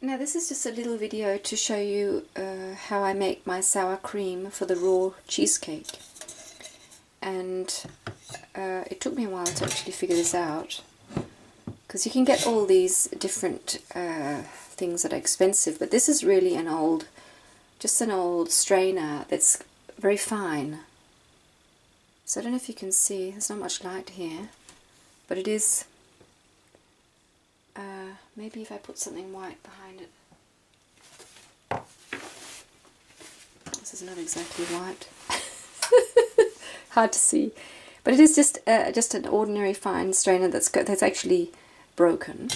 Now this is just a little video to show you how I make my sour cream for the raw cheesecake. And it took me a while to actually figure this out, because you can get all these different things that are expensive, but this is really just an old strainer that's very fine. So I don't know if you can see, there's not much light here, but it is, maybe if I put something white behind it. This is not exactly white. Hard to see. But it is just an ordinary fine strainer that's actually broken.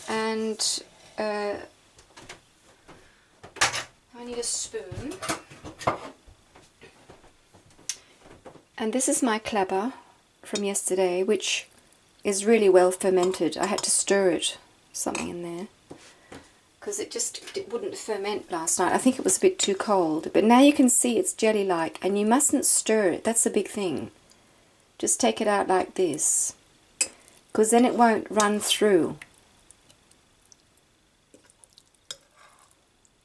And I need a spoon. And this is my clabber from yesterday, which is really well fermented. I had to stir it, something in there, because it wouldn't ferment last night. I think it was a bit too cold. But now you can see it's jelly-like, and you mustn't stir it. That's the big thing. Just take it out like this, because then it won't run through.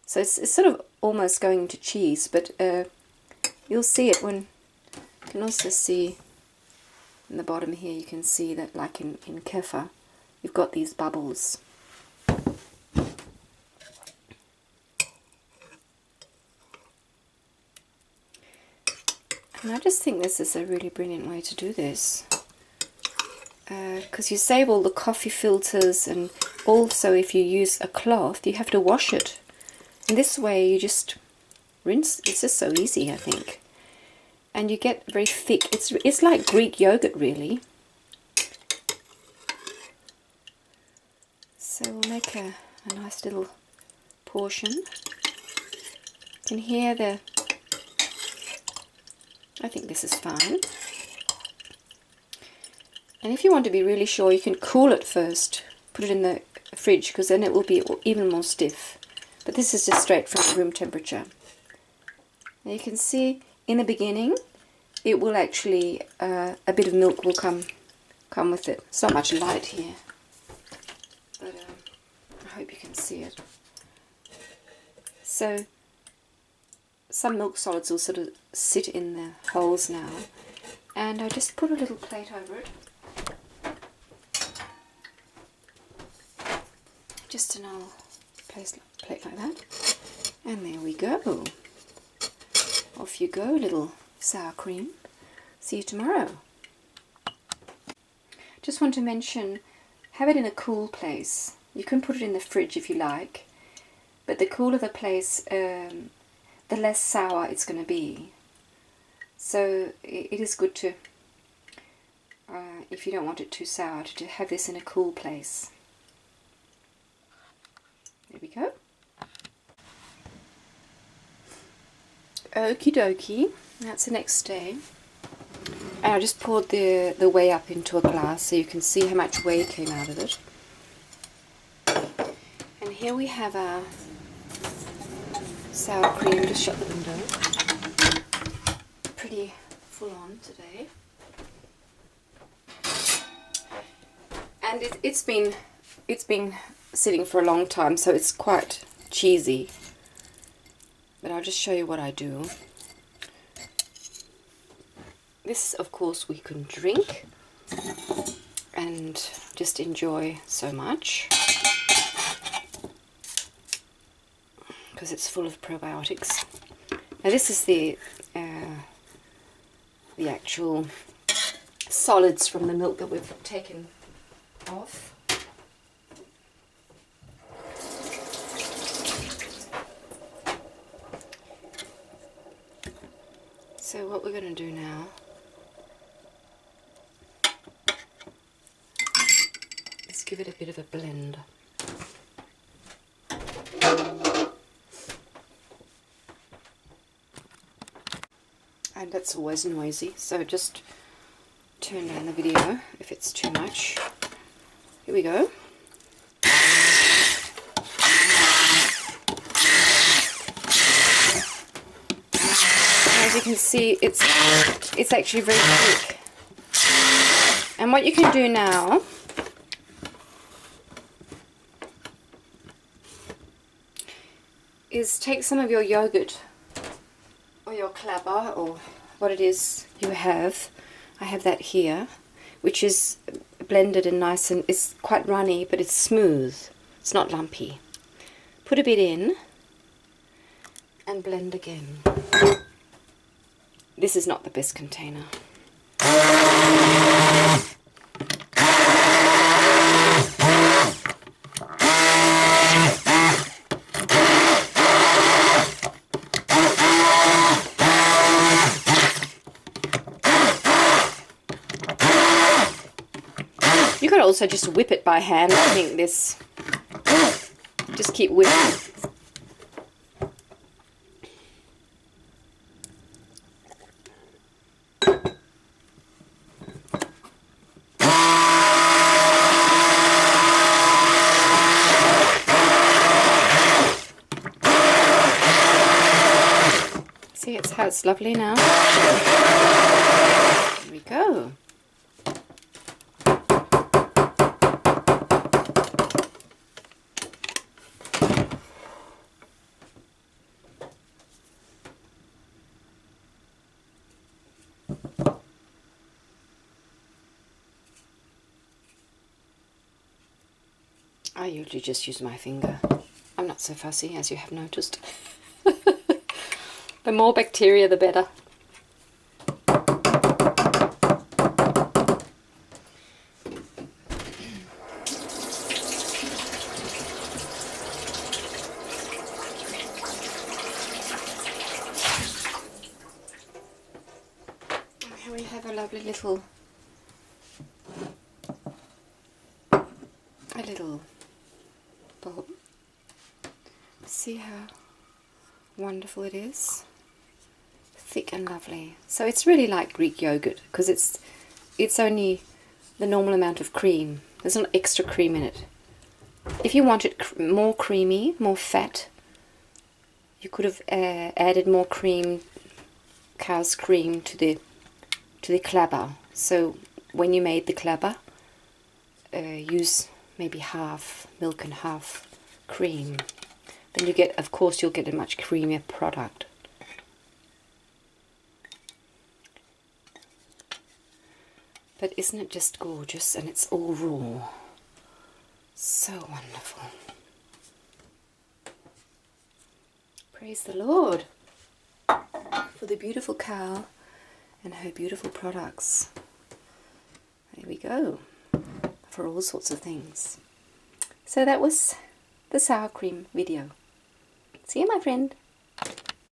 So it's sort of almost going to cheese, but you'll see it when... You can also see in the bottom here, you can see that, like in kefir, you've got these bubbles. And I just think this is a really brilliant way to do this, because you save all the coffee filters, and also if you use a cloth you have to wash it. And this way you just rinse. It's just so easy, I think. And you get very thick. It's like Greek yogurt, really. So we'll make a nice little portion. You can hear I think this is fine. And if you want to be really sure, you can cool it first. Put it in the fridge, because then it will be even more stiff. But this is just straight from room temperature. Now you can see in the beginning, it will actually, a bit of milk will come with it. It's not much light here, but I hope you can see it. So some milk solids will sort of sit in the holes now, and I just put a little plate over it. Just an old plate like that, and there we go. Off you go, little sour cream. See you tomorrow. Just want to mention, have it in a cool place. You can put it in the fridge if you like, but the cooler the place, the less sour it's going to be. So it is good to, if you don't want it too sour, to have this in a cool place. There we go. Okie dokie, that's the next day. And I just poured the whey up into a glass so you can see how much whey came out of it. And here we have our sour cream. Just shut the window. Pretty full on today. And it's been sitting for a long time, so it's quite cheesy. But I'll just show you what I do. This, of course, we can drink and just enjoy so much, because it's full of probiotics. Now this is the actual solids from the milk that we've taken off. So what we're going to do now is give it a bit of a blend. And that's always noisy, so just turn down the video if it's too much. Here we go. As you can see, it's actually very thick. And what you can do now is take some of your yogurt or your clabber or what it is you have. I have that here, which is blended and nice, and it's quite runny, but it's smooth. It's not lumpy. Put a bit in and blend again. This is not the best container. You could also just whip it by hand. I think this, just keep whipping. See, it's how it's lovely now. There we go. I usually just use my finger. I'm not so fussy, as you have noticed. The more bacteria, the better. Here we have a lovely little bulb. See how wonderful it is? Thick and lovely. So it's really like Greek yogurt because it's only the normal amount of cream. There's not extra cream in it. If you want it more creamy, more fat, you could have added more cream, cow's cream to the clabber. So when you made the clabber, use maybe half milk and half cream. Then you get, of course, you'll get a much creamier product. But isn't it just gorgeous? And it's all raw. So wonderful. Praise the Lord for the beautiful cow and her beautiful products. There we go. For all sorts of things. So that was the sour cream video. See you, my friend.